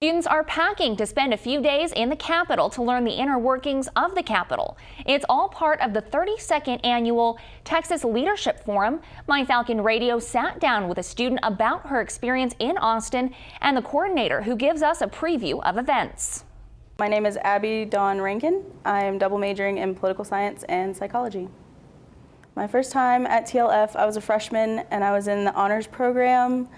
Students are packing to spend a few days in the Capitol to learn the inner workings of the Capitol. It's all part of the 32nd annual Texas Leadership Forum. My Falcon Radio sat down with a student about her experience in Austin and the coordinator who gives us a preview of events. My name is Abby Dawn Rankin. I am double majoring in political science and psychology. My first time at TLF, I was a freshman and I was in the honors program.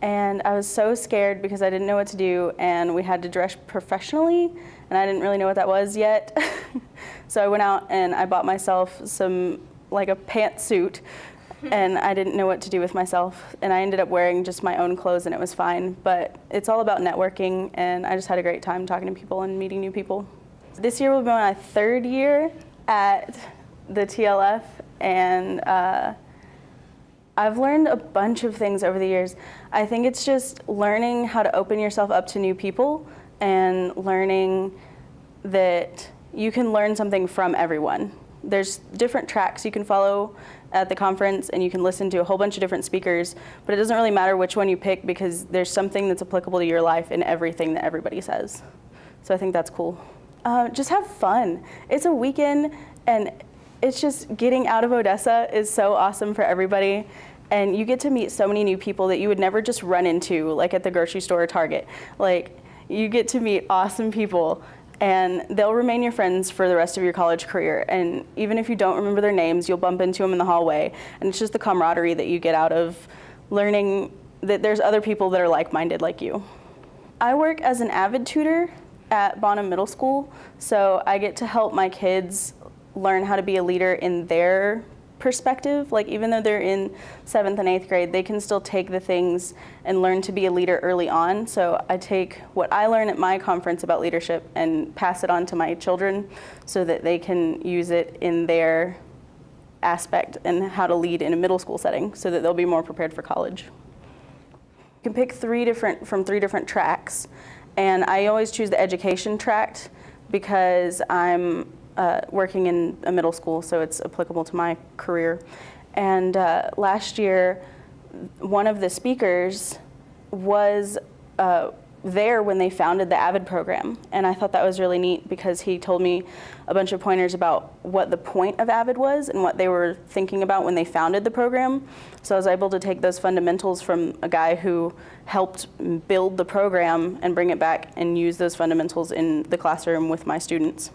And I was so scared because I didn't know what to do, and we had to dress professionally, and I didn't really know what that was yet. So I went out and I bought myself like a pantsuit, and I didn't know what to do with myself. And I ended up wearing just my own clothes, and it was fine. But it's all about networking, and I just had a great time talking to people and meeting new people. This year will be my third year at the TLF, and I've learned a bunch of things over the years. I think it's just learning how to open yourself up to new people and learning that you can learn something from everyone. There's different tracks you can follow at the conference, and you can listen to a whole bunch of different speakers, but it doesn't really matter which one you pick because there's something that's applicable to your life in everything that everybody says. So I think that's cool. Just have fun. It's a weekend, and it's just getting out of Odessa is so awesome for everybody. And you get to meet so many new people that you would never just run into, like at the grocery store or Target. Like, you get to meet awesome people, and they'll remain your friends for the rest of your college career. And even if you don't remember their names, you'll bump into them in the hallway. And it's just the camaraderie that you get out of learning that there's other people that are like-minded like you. I work as an avid tutor at Bonham Middle School, so I get to help my kids learn how to be a leader in their perspective. Like, even though they're in 7th and 8th grade, they can still take the things and learn to be a leader early on. So I take what I learn at my conference about leadership and pass it on to my children so that they can use it in their aspect and how to lead in a middle school setting so that they'll be more prepared for college. You can pick from three different tracks, and I always choose the education track because I'm working in a middle school, so it's applicable to my career. And last year, one of the speakers was there when they founded the AVID program, and I thought that was really neat because he told me a bunch of pointers about what the point of AVID was and what they were thinking about when they founded the program. So I was able to take those fundamentals from a guy who helped build the program and bring it back and use those fundamentals in the classroom with my students.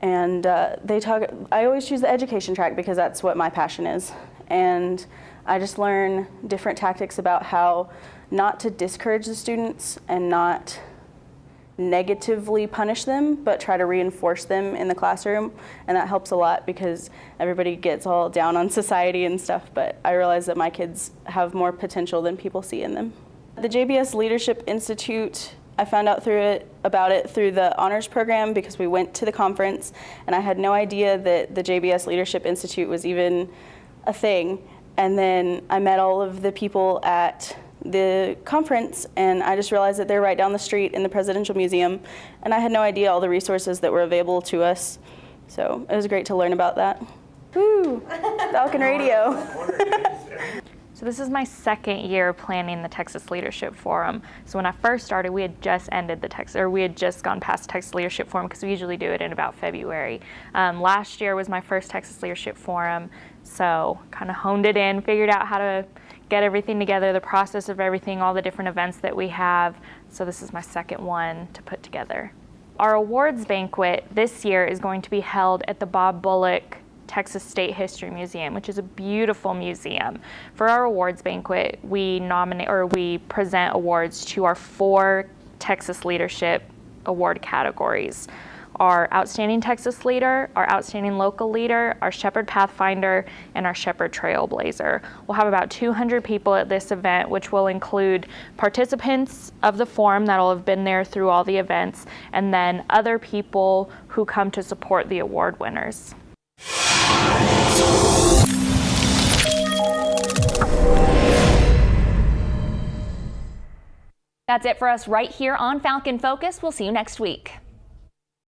And I always choose the education track because that's what my passion is. And I just learn different tactics about how not to discourage the students and not negatively punish them, but try to reinforce them in the classroom. And that helps a lot because everybody gets all down on society and stuff, but I realize that my kids have more potential than people see in them. The JBS Leadership Institute, I found out about it through the honors program because we went to the conference, and I had no idea that the JBS Leadership Institute was even a thing. And then I met all of the people at the conference, and I just realized that they're right down the street in the Presidential Museum, and I had no idea all the resources that were available to us. So it was great to learn about that. Woo! Falcon Radio. So this is my second year planning the Texas Leadership Forum. So when I first started, we had just gone past Texas Leadership Forum because we usually do it in about February. Last year was my first Texas Leadership Forum, so kind of honed it in, figured out how to get everything together, the process of everything, all the different events that we have. So this is my second one to put together. Our awards banquet this year is going to be held at the Bob Bullock Texas State History Museum, which is a beautiful museum. For our awards banquet, we present awards to our 4 Texas Leadership Award categories: our Outstanding Texas Leader, our Outstanding Local Leader, our Shepherd Pathfinder, and our Shepherd Trailblazer. We'll have about 200 people at this event, which will include participants of the forum that will have been there through all the events, and then other people who come to support the award winners. That's it for us right here on Falcon Focus. We'll see you next week.